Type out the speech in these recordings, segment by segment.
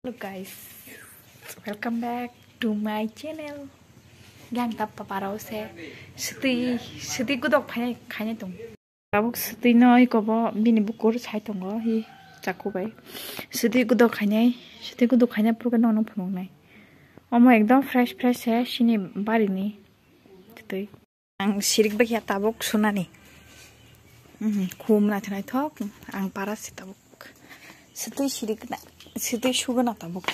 Hello guys, welcome back to my channel. Gang tap paparao se seti gudok phane tung. Tabuk seti noi ko bo bini bukur chai tongo hi chaku bai. Seti gudok khane pur ka nong phunong nai. Omo ekdom fresh hai shini bari ni. Tutui. Ang sirik ba kya tabuk sunani. Khum na thanai thok ang para si tabuk. Seti sirik na seti sugana tabuk.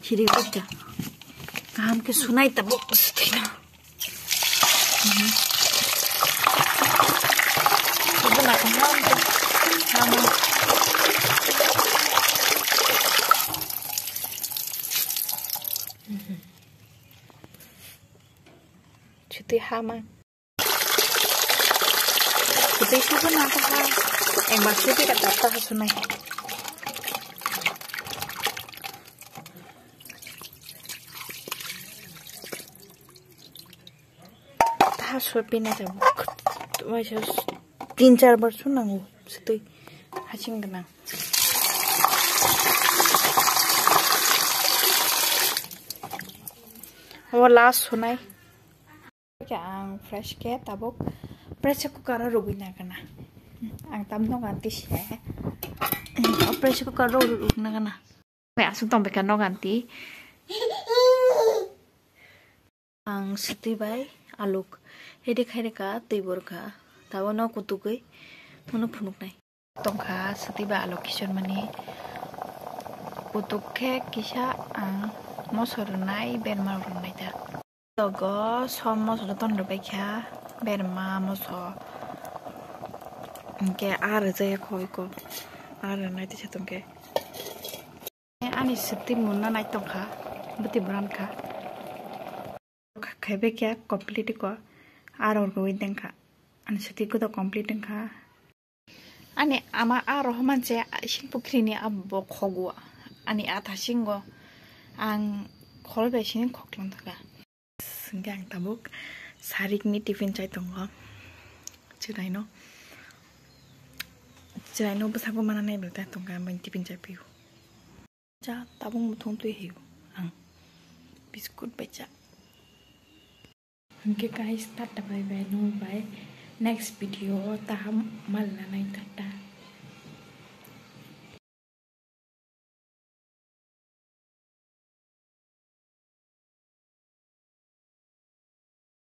Sirik ba काम के सुनाई तब ना cuti hama cuti suka nata ha yang maksudnya kata apa sunai सोपिना जब वैसे 3-4 बार सुनांगो सतै हासिंगना वो लास्ट सुनाय क्या आं फ्रेश के तबक प्रेशर कुकर रुबिना कना आं तमनो गांति से प्रेशर कुकर रुबिना कना मैं आसु तम बेका न गांति आं सतै बाय आलुक हेदे खायरेका तैबरका ताबो न कुतुकै थुनु फुनुकनाय तंखा सतिबा आलु किशोर माने कुतुके किसा मसरनाय बेरमा रनाय दा तगो सम मसर तन्द बायखा बेरमा मस के आरो जाय खयको आरो नाय दिसे तंके आनि सति मुन्ना नाय तंखा बति ब्रानखा खायबे क्या कंप्लीट को आरो गोइदेंखा आनि सति को तो कंप्लीट खा आनि आमा आरो मानसे सिं पुख्रिनि आबो खगु आनि आथा सिंगो आं खलबेसिन खक्लां थागा सिंगां ताबुक सारिकनि टिफिन चाइ दंगो जिरायनो बसागो माना नाय बेलता दंगा आं टिफिन चाइ पिउ जा ताबुं मुथं तुइ हेउ आं बिस्कुट बेचा Okay guys, tata bye bye, no bye. Next video, taham malana tata.